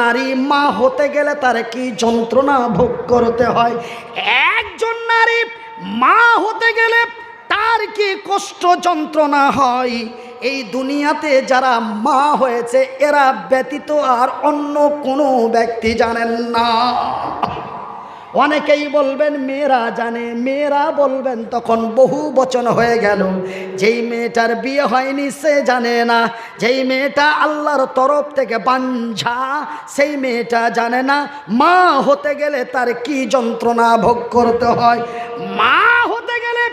নারী মা হতে গেলে তার কি যন্ত্রণা ভোগ করতে হয়, একজন নারী মা হতে গেলে তার কি কষ্ট যন্ত্রণা হয়, এই দুনিয়াতে যারা মা হয়েছে এরা ব্যতীত আর অন্য কোনো ব্যক্তি জানেন না। অনেকেই বলবেন মেয়েরা জানে, মেয়েরা বলবেন তখন বহু বচন হয়ে গেল। যেই মেয়েটার বিয়ে হয়নি সে জানে না, যেই মেয়েটা আল্লাহর তরফ থেকে বাঞ্ঝা সেই মেয়েটা জানে না মা হতে গেলে তার কি যন্ত্রণা ভোগ করতে হয়। মা হতে গেলে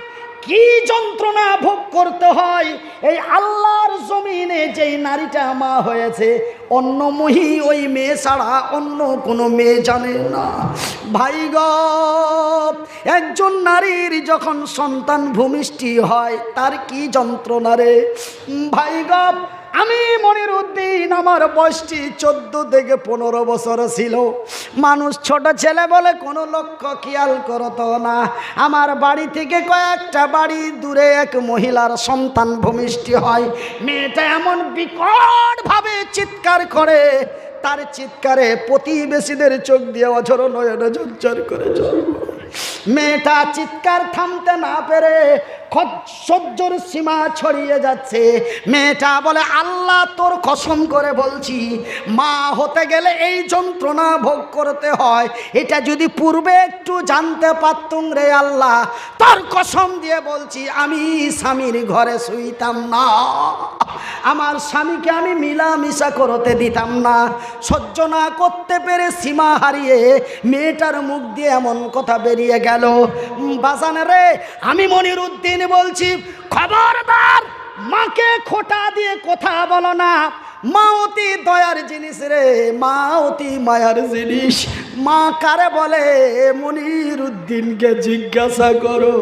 কি যন্ত্রণা ভোগ করতে হয় এই আল্লাহর জমিনে যেই নারীটা মা হয়েছে অন্য মহি ওই মেয়ে ছাড়া অন্য কোনো মেয়ে জানে না। ভাই গো, একজন নারীর যখন সন্তান ভূমিষ্ঠি হয় তার কি যন্ত্রণা রে ভাই গো। আমি মনিরুদ্দিন, আমার বয়সটি 14 থেকে 15 বছর ছিল। মানুষ ছোট ছেলে বলে কোনো লক্ষ্য খেয়াল করতো না। আমার বাড়ি থেকে কয়েকটা বাড়ি দূরে এক মহিলার সন্তান ভূমিষ্ঠি হয়। মেয়েটা এমন বিকটভাবে চিৎকার করে, তার চিৎকারে প্রতিবেশীদের চোখ দিয়ে অঝর নয়নে ঝরঝর করে জল। মেয়েটা চিৎকার থামতে না পেরে সহ্যর সীমা ছড়িয়ে যাচ্ছে। মেয়েটা বলে, আল্লাহ তোর কসম করে বলছি, মা হতে গেলে এই যন্ত্রণা ভোগ করতে হয়, এটা যদি পূর্বে একটু জানতে পারতুম রে আল্লাহ, তোর কসম দিয়ে বলছি আমি স্বামীর ঘরে শুইতাম না, আমার স্বামীকে আমি মিলামিশা করতে দিতাম না। সহ্য না করতে পেরে সীমা হারিয়ে মেয়েটার মুখ দিয়ে এমন কথা বেরিয়ে গেল। বাজান রে, আমি মনিরুদ্দিন বলছি, খবরদার মাকে খোটা দিয়ে কথা বলো না। মা অতি দয়ার জিনিস রে, মা অতি মায়ার জিনিস। মা কারে বলে মনিরুদ্দিনকে জিজ্ঞাসা করো,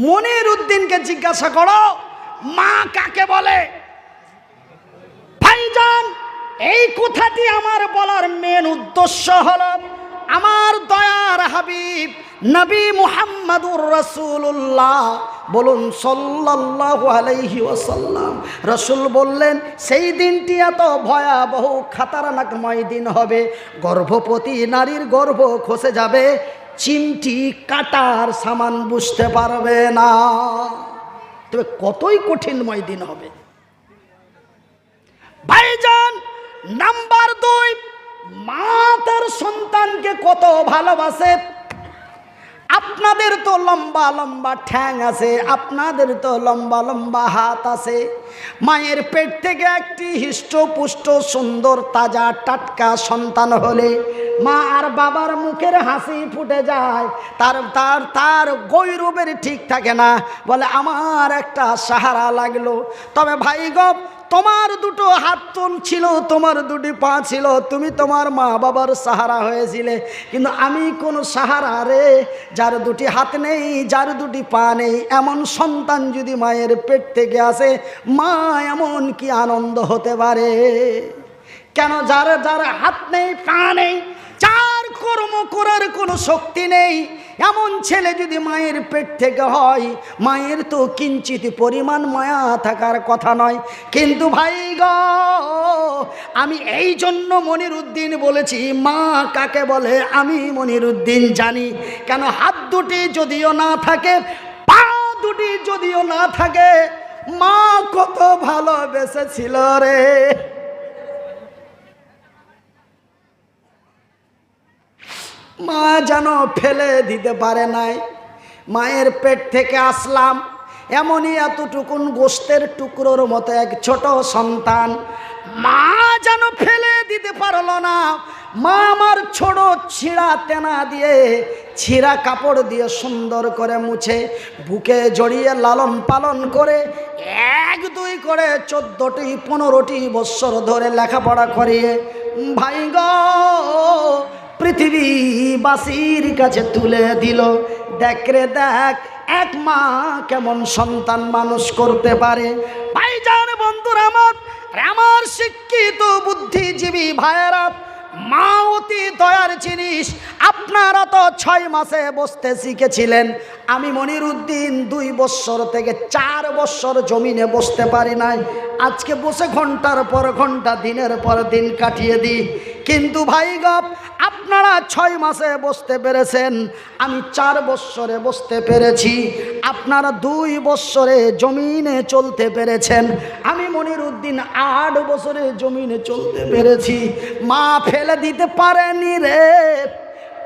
মনিরুদ্দিনকে জিজ্ঞাসা করো মা কাকে বলে। ভাইজান, এই কথাটি আমার বলার মেন উদ্দেশ্য হলো আমার দয়ার হাবিব নবী মুহাম্মদুর রাসূলুল্লাহ বলুন সাল্লাল্লাহু আলাইহি ওয়াসাল্লাম, রাসূল বললেন সেই দিনটি এত ভয়াবহ খাতারনাকময় দিন হবে, গর্ভবতী নারীর গর্ভ খসে যাবে, চিমটি কাটার সামান বুঝতে পারবে না। তবে কতই কঠিনময় দিন হবে ভাইজান। নাম্বার 2, মা তার সন্তানকে কত ভালোবাসে। আপনাদের তো লম্বা লম্বা ঠ্যাং আছে, আপনাদের তো লম্বা লম্বা হাত আছে। মায়ের পেট থেকে একটি হৃষ্টপুষ্ট সুন্দর তাজা টাটকা সন্তান হলে মা আর বাবার মুখের হাসি ফুটে যায়, তার তার তার গৌরবের ঠিক থাকে না, বলে আমার একটা সাহারা লাগলো। তবে ভাই গো, তোমার দুটো হাত ছিল, তোমার দুটি পা ছিল, তুমি তোমার মা বাবার সাহারা হয়েছিলে, কিন্তু আমি কোন সাহারা রে, যার দুটি হাত নেই, যার দুটি পা নেই, এমন সন্তান যদি মায়ের পেট থেকে আসে, মা এমন কি আনন্দ হতে পারে। কেন যার যার হাত নেই, পা নেই, যার কর্ম করার কোনো শক্তি নেই, এমন ছেলে যদি মায়ের পেট থেকে হয়, মায়ের তো কিঞ্চিত পরিমাণ মায়া থাকার কথা নয়। কিন্তু ভাই গো, আমি এই জন্য মনিরুদ্দিন বলেছি মা কাকে বলে আমি মনিরুদ্দিন জানি। কেন হাত দুটি যদিও না থাকে, পা দুটি যদিও না থাকে, মা কত ভালোবেসেছিল রে। মা যেন ফেলে দিতে পারে নাই। মায়ের পেট থেকে আসলাম, এমনই এতটুকুন গোস্তের টুকরোর মতো এক ছোট সন্তান, মা যেন ফেলে দিতে পারল না। মা আমার ছোট ছিঁড়া তেনা দিয়ে, ছিঁড়া কাপড় দিয়ে সুন্দর করে মুছে বুকে জড়িয়ে লালন পালন করে 1-2 করে 14টি 15টি বৎসর ধরে লেখাপড়া করিয়ে ভাই গো পৃথিবীবাসীর কাছে তুলে দিল। দেখ রে দেখ, এক মা কেমন সন্তান মানুষ করতে পারে। ভাইজান বন্ধুরা আমার, আমার শিক্ষিত বুদ্ধিজীবী ভাইয়েরা, মা অতি দয়ার জিনিস। আপনারা তো 6 মাসে বসতে শিখেছিলেন, আমি মনিরুদ্দিন 2 বছর থেকে 4 বছর জমিনে বসতে পারি নাই। আজকে বসে ঘন্টার পর ঘন্টা, দিনের পর দিন কাটিয়ে দিই। কিন্তু ভাই গপ, আপনারা 6 মাসে বসতে পেরেছেন, আমি 4 বছরে বসতে পেরেছি। আপনারা 2 বছরে জমিনে চলতে পেরেছেন, আমি মনিরুদ্দিন 8 বছরে জমিনে চলতে পেরেছি। মা ফেলে দিতে পারেনি রে,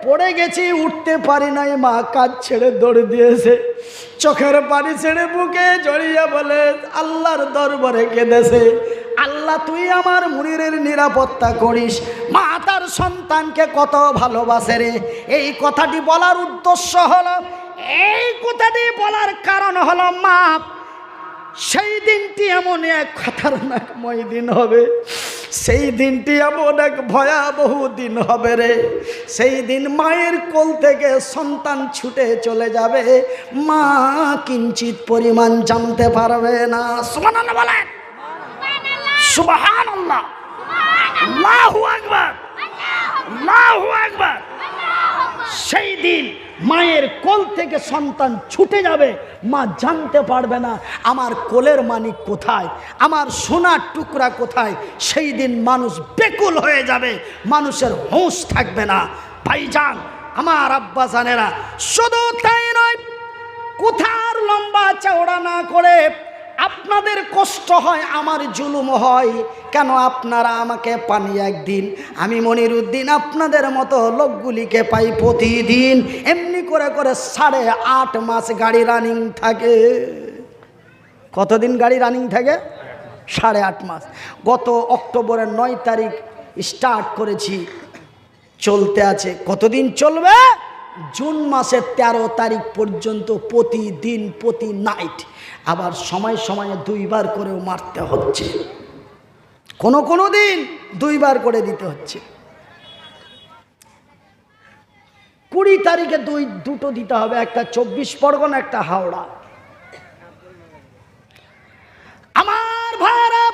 পড়ে গেছি, উঠতে পারি নাই। মা কাজ ছেড়ে দৌড় দিয়েছে, চোখের পানি ছেড়ে বুকে জড়িয়ে বলে আল্লাহর দরবারে কেঁদেছে, আল্লাহ তুই আমার মুনিরের নিরাপত্তা করিস। মা তার সন্তানকে কত ভালোবাসে রে। এই কথাটি বলার উদ্দেশ্য হলো, এই কথাটি বলার কারণ হলো, মা সেই দিনটি এমন এক খতরনাকময় দিন হবে, সেই দিনটি এমন এক ভয়াবহ দিন হবে রে। সেই দিন মায়ের কোল থেকে সন্তান ছুটে চলে যাবে, মা কিঞ্চিত পরিমাণ জানতে পারবে না। সুবহানাল্লাহ বলেন, সুবহানাল্লাহ, আল্লাহু আকবার, আল্লাহু আকবার। সেই দিন মায়ের কোল থেকে সন্তান ছুটে যাবে, মা জানতে পারবে না আমার কোলের মানিক কোথায়, আমার সোনার টুকরা কোথায়। সেই দিন মানুষ বেকুল হয়ে যাবে, মানুষের হুঁশ থাকবে না। ভাইজান, আমার আব্বা জানেরা, শুধু তাই নয়, কোথার লম্বা চওড়া না করে আপনাদের কষ্ট হয়, আমার জুলুম হয় কেন? আপনারা আমাকে পানি একদিন, আমি মনিরুদ্দিন আপনাদের মতো লোকগুলিকে পাই প্রতিদিন। এমনি করে করে 8.5 মাস গাড়ি রানিং থাকে। কতদিন গাড়ি রানিং থাকে? 8.5 মাস। গত অক্টোবরের 9 তারিখ স্টার্ট করেছি, চলতে আছে। কতদিন চলবে? জুন মাসের 13 তারিখ পর্যন্ত প্রতিদিন, প্রতি নাইট। আবার সময় সময়ে 2 বার করেও মারতে হচ্ছে, কোনো দিন 2 বার করে দিতে হচ্ছে। 20 তারিখে দুটো দিতে হবে, একটা 24 পরগনা, একটা হাওড়া। আমার ভাইরা,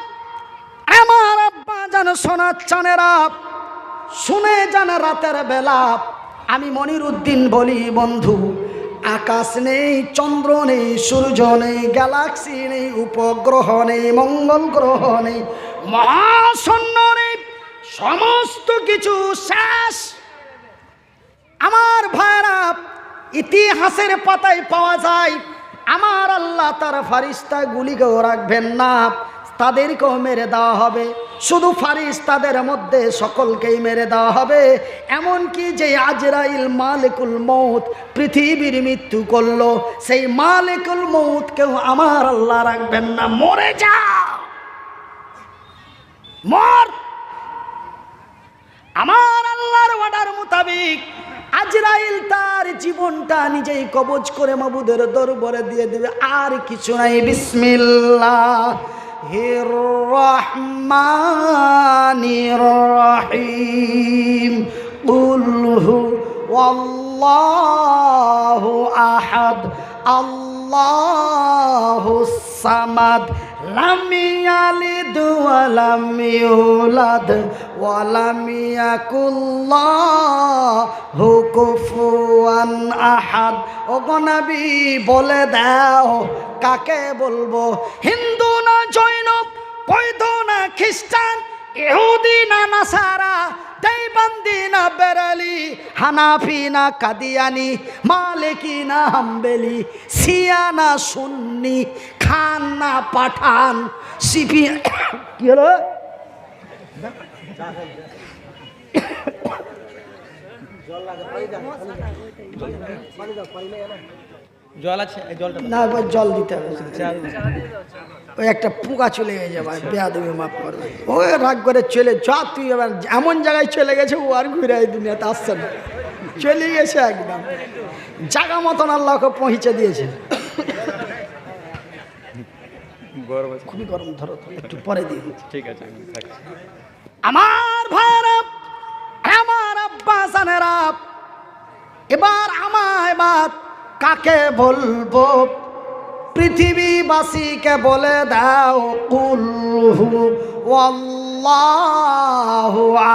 আমার আব্বা যেন সোনার চানেরা, শুনে যেন রাতের বেলা আমি মনিরুদ্দিন বলি, বন্ধু, আকাশ নেই, চন্দ্র নেই, সূর্য নেই, গ্যালাক্সি নেই, উপগ্রহ নেই, মঙ্গল গ্রহ নেই, মহাশূন্য নেই, সমস্ত কিছু শেষ। আমার ভাইরা, ইতিহাসের পাতায় পাওয়া যায়, আমার আল্লাহ তার ফারিস্তাগুলিকেও রাখবেন না, তাদেরকেও মেরে দেওয়া হবে। শুধু ফারিস্তাদের মধ্যে সকলকেই মেরে দেওয়া হবে। এমনকি যে আজরাইল মালিকুল মউত পৃথিবীর মৃত্যু করলো, সেই মালিকুল মউতকেও আমার আল্লাহ রাখবেন না। মরে যা, মর। আমার আল্লাহর অর্ডার মোতাবেক আজরাইল তার জীবনটা নিজেই কবজ করে মাবুদের দরবারে দিয়ে দেবে, আর কিছু নাই। বিসমিল্লাহির রহমানির রহিম। কুল হুয়াল্লাহু আহাদ, আল্লাহুস সামাদ, লাম ইয়ালিদ ওয়া লাম ইউলাদ ওয়া লাম ইয়াকুল লাহু কুফুয়ান আহাদ। ওগো নবী, বলে দাও কাকে বলবো? হিন্দু না জৈন, বৌদ্ধ না খ্রিস্টান, ইহুদি না নাসারা, দেওবন্দি না বেরেলি, হানাফি না কাদিয়ানি, মালিকি না হাম্বেলি, শিয়া না সুন্নি, খান না পাঠান, সিপি। কি হলো? জল আছে? না, জল দিতে হবে না। ওই একটা পোকা চলে গেছে ভাই, বেয়াদবি মাফ করবে। ও রাগ করে চলে যা, তুই এবার এমন জায়গায় চলে গেছে, ও আর ঘুরে এই দুনিয়াতে আসছে না, চলে গেছে একদম জায়গা মতন আল্লাহকে পৌঁছে দিয়েছে। খুবই গরম, ধরো একটু পরে দিয়ে। ঠিক আছে, আমার ভাইরা, আমার আব্বা জানেরা, এবার কাকে বলবো? পৃথিবীবাসীকে বলে দাও, কুল হুয়াল্লাহু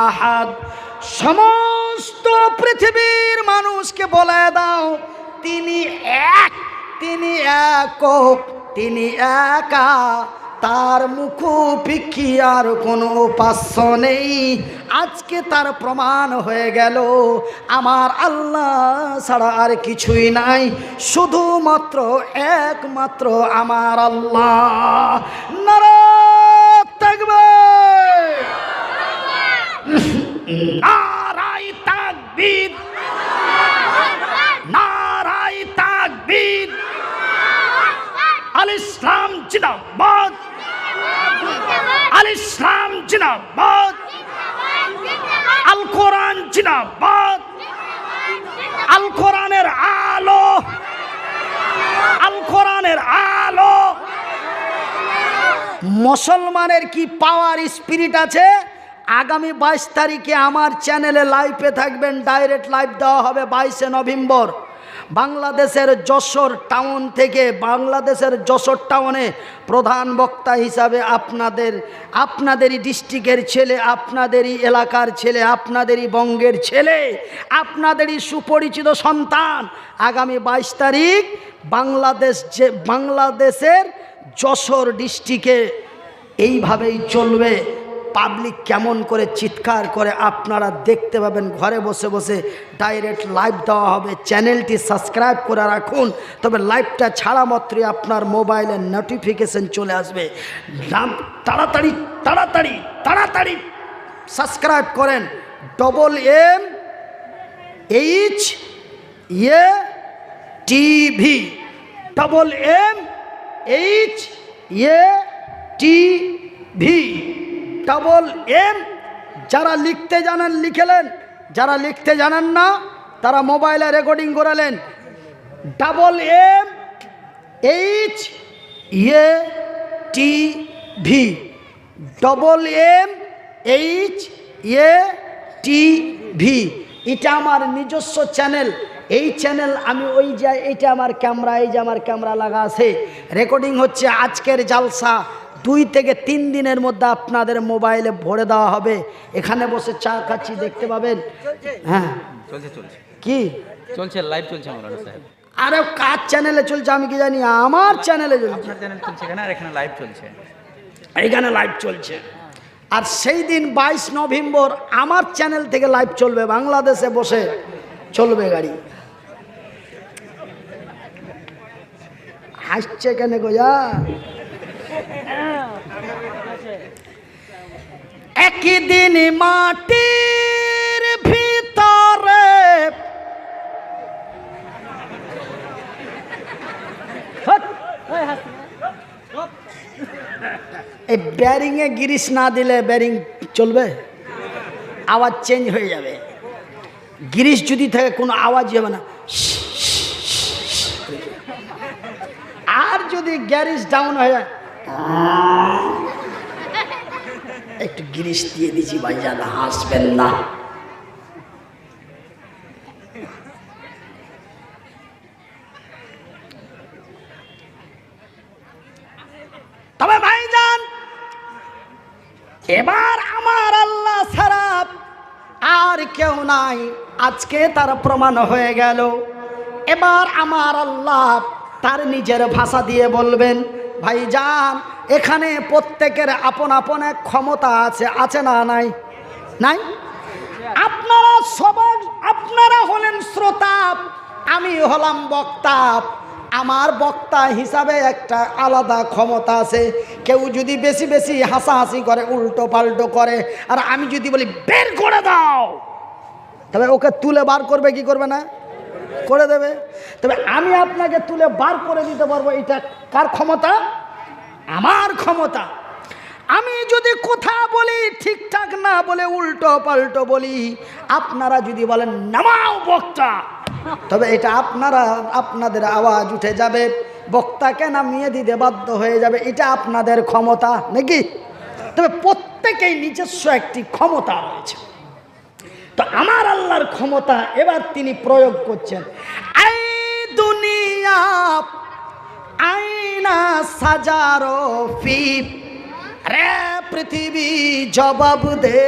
আহাদ। সমস্ত পৃথিবীর মানুষকে বলে দাও তিনি এক, তিনি একক, তিনি একা, তার মুখোপেক্ষী আর কোনো উপাস্য নেই। আজকে তার প্রমাণ হয়ে গেল আমার আল্লাহ ছাড়া আর কিছুই নাই, শুধুমাত্র একমাত্র আমার আল্লাহ। নারায়ে তাকবীর, নারায়ে তাকবীর, নারায়ে তাকবীর। আল ইসলাম জিন্দাবাদ, আল ইসলাম জিন্দাবাদ, আল কোরআন জিন্দাবাদ, আল কোরআনের আলো, আল কোরআনের আলো। মুসলমানের কি পাওয়ার স্পিরিট আছে। আগামী 22 তারিখে আমার চ্যানেলে লাইভে থাকবেন, ডাইরেক্ট লাইভ দেওয়া হবে 22শে নভেম্বর। বাংলাদেশের যশোর টাউন থেকে, বাংলাদেশের যশোর টাউনে প্রধান বক্তা হিসাবে আপনাদেরই ডিস্ট্রিক্টের ছেলে, আপনাদেরই এলাকার ছেলে, আপনাদেরই বঙ্গের ছেলে, আপনাদেরই সুপরিচিত সন্তান। আগামী 22 তারিখ বাংলাদেশের যশোর ডিস্ট্রিক্টে এইভাবেই চলবে। পাবলিক কেমন করে চিৎকার করে আপনারা দেখতে পাবেন। ঘরে বসে বসে ডাইরেক্ট লাইভ দেওয়া হবে। চ্যানেলটি সাবস্ক্রাইব করে রাখুন, তবে লাইভটা ছাড়া মাত্রই আপনার মোবাইলে নোটিফিকেশন চলে আসবে। তাড়াতাড়ি তাড়াতাড়ি তাড়াতাড়ি সাবস্ক্রাইব করেন। MMHATV, MMHATV, যারা লিখতে জানেন লিখেলেন, যারা লিখতে জানেন না তারা মোবাইলে রেকর্ডিং করালেন। MMHATV, MMHATV, এটা আমার নিজস্ব চ্যানেল। এই চ্যানেল আমি ওই যাই, এইটা আমার ক্যামেরা, এই যে আমার ক্যামেরা লাগা আছে, রেকর্ডিং হচ্ছে। আজকের জালসা 2 থেকে 3 দিনের মধ্যে আপনাদের মোবাইলে ভরে দেওয়া হবে। এখানে বসে চা খাচ্ছি, দেখতে পাবেন। হ্যাঁ চলছে চলছে, কি চলছে, লাইভ চলছে মাওলানা সাহেব। আরে কার চ্যানেলে চলছে আমি কি জানি, আমার চ্যানেলে চলছে। আপনার চ্যানেল চলছে এখানে, আর এখানে লাইভ চলছে, এইখানে লাইভ চলছে। আর সেই দিন 22 নভেম্বর আমার চ্যানেল থেকে লাইভ চলবে, বাংলাদেশে বসে চলবে গাড়ি। হাসছে কেন গোয়া? একদিন মাটির ভিতরে এই ব্যারিংয়ে গিরিশ না দিলে ব্যারিং চলবে, আওয়াজ চেঞ্জ হয়ে যাবে। গিরিশ যদি থাকে কোনো আওয়াজ হবে না। আর যদি গ্যারিজ ডাউন হয়ে যায়, একটু গিরিশ দিয়ে দিছি ভাইজান, হাসবেন না। তবে ভাইজান এবার আমার আল্লাহ ছাড়া আর কেউ নাই, আজকে তার প্রমাণ হয়ে গেল। এবার আমার আল্লাহ তার নিজের ভাষা দিয়ে বলবেন, ভাইজান এখানে প্রত্যেকের আপন আপন এক ক্ষমতা আছে, আছে না নাই? নাই? আপনারা সবাই, আপনারা হলেন শ্রোতা, আমি হলাম বক্তা। আমার বক্তা হিসাবে একটা আলাদা ক্ষমতা আছে। কেউ যদি বেশি বেশি হাসাহাসি করে, উল্টো পাল্টো করে, আর আমি যদি বলি বের করে দাও, তবে ওকে তুলে বার করবে কি করবে না? করে দেবে। তবে আমি আপনাকে তুলে বার করে দিতে পারবো, এটা কার ক্ষমতা? আমার ক্ষমতা। আমি যদি কথা বলি ঠিকঠাক না বলে উল্টো পাল্টো বলি, আপনারা যদি বলেন নামাও বক্তা, তবে এটা আপনাদের আওয়াজ উঠে যাবে, বক্তাকে নামিয়ে দিতে বাধ্য হয়ে যাবে। এটা আপনাদের ক্ষমতা নাকি? তবে প্রত্যেকেই নিজস্ব একটি ক্ষমতা রয়েছে। তো আমার আল্লাহর ক্ষমতা এবার তিনি প্রয়োগ করছেন। এই দুনিয়া আইনা সাজারো ফিপ, রে পৃথিবী জবাব দে,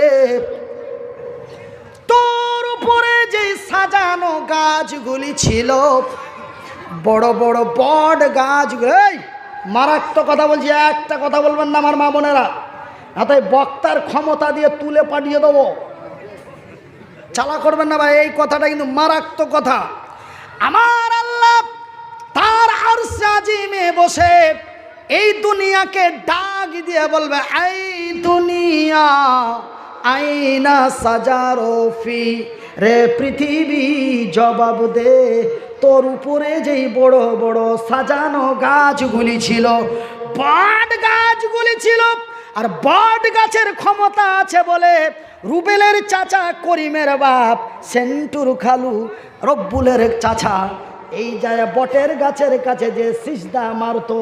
সাজানো গাছগুলি ছিল বড় বড় বট গাছগুলো। এই মারাত্মক কথা বলছি, একটা কথা বলবেন না আমার মা বোনেরা, তাই বক্তার ক্ষমতা দিয়ে তুলে পাঠিয়ে দেবো, চালা করবেন না ভাই। এই কথাটা কিন্তু মারাত্মক কথা। আমার আল্লাহ তার আরশে আজিমে বসে এই দুনিয়াকে ডাক দিয়ে বলবে, এই দুনিয়া আইনা সাজারফি, রে পৃথিবী জবাব দে, তোর উপরে যেই বড় বড় সাজানো গাছগুলি ছিল, বট গাছগুলি ছিল। আর বট গাছের ক্ষমতা আছে বলে রুবেলের চাচা করিমের বাপ সেন্টুর খালু রব্বুলের চাচা এই যায় বটের গাছের কাছে যে সিজদা মারতো,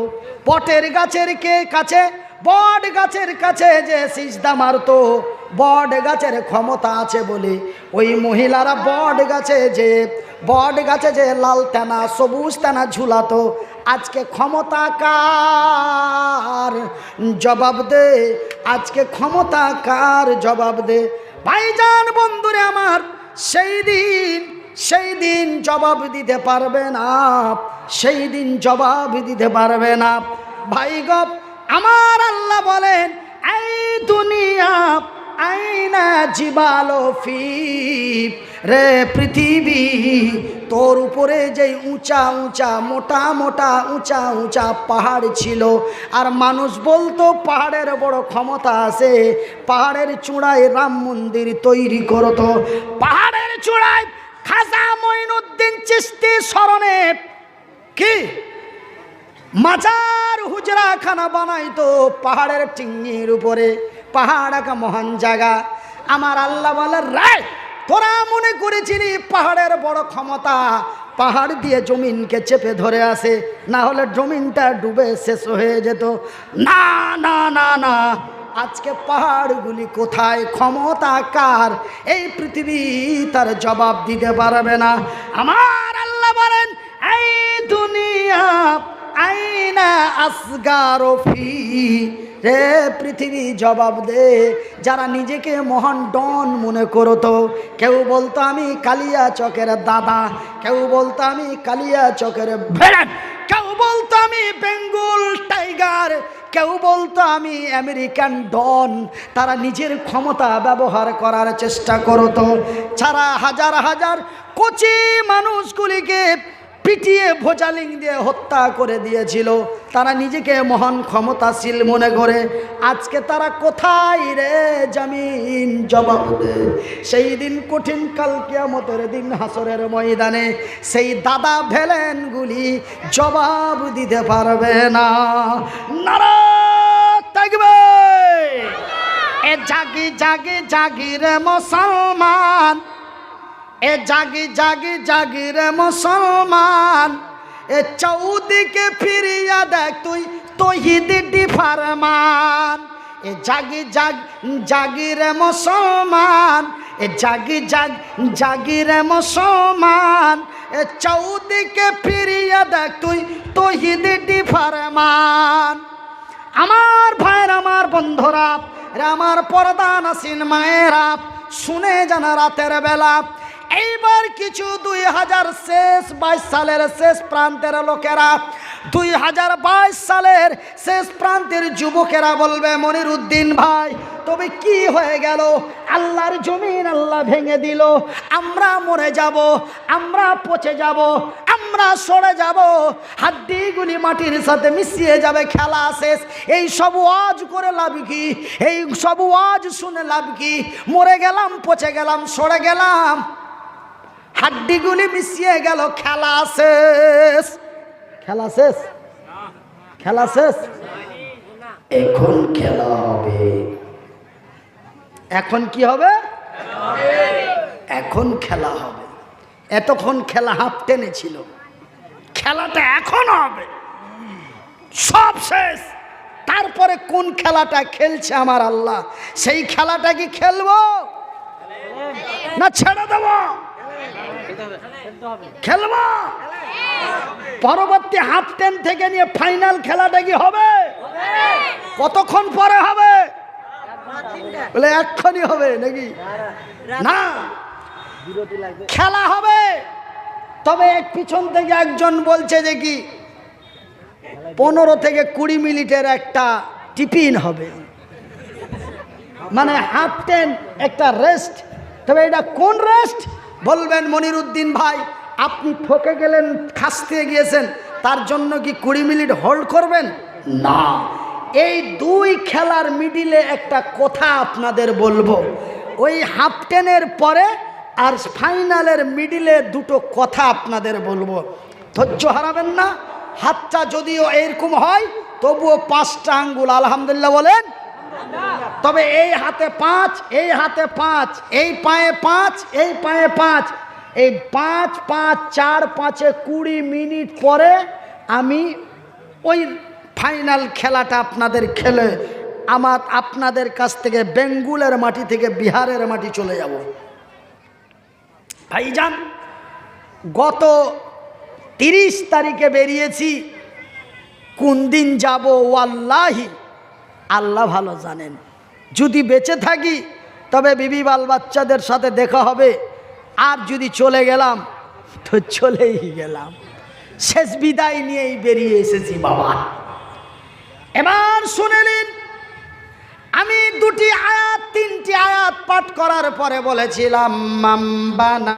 বটের গাছের কাছে বট গাছের কাছে যে সিজদা মারতো, বট গাছের ক্ষমতা আছে বলে ওই মহিলারা বট গাছে যে লাল তেনা সবুজ তেনা ঝুলাতো। আজকে ক্ষমতা কার? জবাব দে, আজকে ক্ষমতা কার? জবাব দে। ভাইজান বন্ধুরে আমার, সেই দিন জবাব দিতে পারবে না, সেই দিন জবাব দিতে পারবে না। ভাই গপ আমার আল্লাহ বলেন, এই দুনিয়া আইনা জিবালো ফি, রে পৃথিবী তোর উপরে যেই উঁচা উঁচা মোটা মোটা উঁচা উঁচা পাহাড় ছিল, আর মানুষ বলতো পাহাড়ের বড় ক্ষমতা আছে, পাহাড়ের চূড়ায় রাম মন্দির তৈরি করতো, পাহাড়ের চূড়ায় খাজা মঈনুদ্দিন চিশতি স্মরণে কি মাজার হুজরা খানা বানাইতো পাহাড়ের টিঙ্গির উপরে। পাহাড় একটা মহান জায়গা। আমার আল্লাহ বলে, রায় তোরা মনে করেছিলি পাহাড়ের বড় ক্ষমতা, পাহাড় দিয়ে জমিনকে চেপে ধরে আসে, না হলে জমিনটা ডুবে শেষ হয়ে যেত। না না না না, আজকে পাহাড়গুলি কোথায়? ক্ষমতা কার? এই পৃথিবী তার জবাব দিতে পারবে না। আমার আল্লাহ বলেন, এই দুনিয়া আইনা আসগারফি, রে পৃথিবী জবাব দে। যারা নিজেকে মহান ডন মনে করতো, কেউ বলতো আমি কালিয়া চকের দাদা, কেউ বলতো আমি কালিয়া চকের ভেড়ান, কেউ বলতো আমি বেঙ্গল টাইগার, কেউ বলতো আমি আমেরিকান ডন। তারা নিজের ক্ষমতা ব্যবহার করার চেষ্টা করতো। যারা হাজার হাজার কোচি মানুষগুলিকে পিটিয়ে ভোজালিং দিয়ে হত্যা করে দিয়েছিল, তারা নিজেকে মহান ক্ষমতাশীল মনে করে। আজকে তারা কোথায় রে? জমিন জবাব দে। সেই দিন কঠিন কাল কিয়ামতের দিন হাসরের ময়দানে সেই দাদা ভেলেনগুলি জবাব দিতে পারবে না। নারা তাকবীর! এ জাগি জাগি জাগি রে মুসলমান, এ জাগি জাগি জাগি রে মুসলমান, এ চৌদিকে ফিরিয়া দেখ তুই তৌহিদ ফরমান। এ জাগি জাগ জাগি রে মুসলমান, এ জাগি জাগ জাগি রে মুসলমান, এ চৌদিকে ফিরিয়া দেখ তুই তৌহিদ ফরমান। আমার ভাইয়ের, আমার বন্ধুরা, আমার পর্দা নাসিন মায়েরা, শুনে জানা রাতের বেলা এইবার কিছু 2022 সালের শেষ প্রান্তের লোকেরা, 2022 সালের শেষ প্রান্তের যুবকেরা বলবে, মনিরুদ্দিন ভাই তবে কি হয়ে গেল? আল্লাহর জমিন আল্লাহ ভেঙে দিল, আমরা মরে যাব, আমরা পচে যাব, আমরা সরে যাব, হাড্ডিগুলি মাটির সাথে মিশিয়ে যাবে, খেলা শেষ। এই সব ওয়াজ করে লাভ কি? এই সব ওয়াজ শুনে লাভ কি? মরে গেলাম, পচে গেলাম, সরে গেলাম, হাড্ডিগুলি মিশিয়ে গেল, খেলা শেষ। খেলা শেষ, খেলা শেষ। এখন খেলা হবে। এখন কি হবে? এখন খেলা হবে। এতক্ষণ খেলা হাফ টেনে ছিল, খেলাটা এখন হবে, সব শেষ। তারপরে কোন খেলাটা খেলছে আমার আল্লাহ, সেই খেলাটা কি খেলবো না ছেড়ে দেব? খেলবো। পরবর্তী হাফ টেন থেকে নিয়ে ফাইনাল খেলাটা কি হবে? কতক্ষণ পরে হবে? বলে এক্ষুনি হবে নাকি? না, খেলা হবে, তবে পিছন থেকে একজন বলছে যে কি 15 থেকে 20 মিনিটের একটা টিফিন হবে, মানে হাফ টাইম একটা রেস্ট। তবে এটা কোন রেস্ট বলবেন মনিরুদ্দিন ভাই? আপনি ঠকে গেলেন, খাসতে গিয়েছেন, তার জন্য কি 20 মিনিট হোল্ড করবেন? না, এই দুই খেলার মিডিলে একটা কথা আপনাদের বলবো, ওই হাফ টাইমের পরে আর ফাইনালের মিডিলে দুটো কথা আপনাদের বলবো, ধৈর্য হারাবেন না। হাতটা যদিও এরকম হয় তবুও 5টা আঙ্গুল আলহামদুলিল্লাহ বলেন। তবে এই হাতে 5, এই হাতে 5, এই পায়ে 5, এই পায়ে 5, এই 5 5 4 5 20 মিনিট পরে আমি ওই ফাইনাল খেলাটা আপনাদের খেলে আপনাদের কাছ থেকে বেঙ্গুলের মাটি থেকে বিহারের মাটি চলে যাব। ভাইজান, গত 30 তারিখে বেরিয়েছি, কোন দিন যাব ওয়াল্লাহি আল্লাহ ভালো জানেন। যদি বেঁচে থাকি তবে বিবি বাল বাচ্চাদের সাথে দেখা হবে, আর যদি চলে গেলাম তো চলেই গেলাম, শেষ বিদায় নিয়েই বেরিয়ে এসেছি বাবা। এবার শুনে নিন, আমি 2টি আয়াত 3টি আয়াত পাঠ করার পরে বলেছিলাম মাম্বানা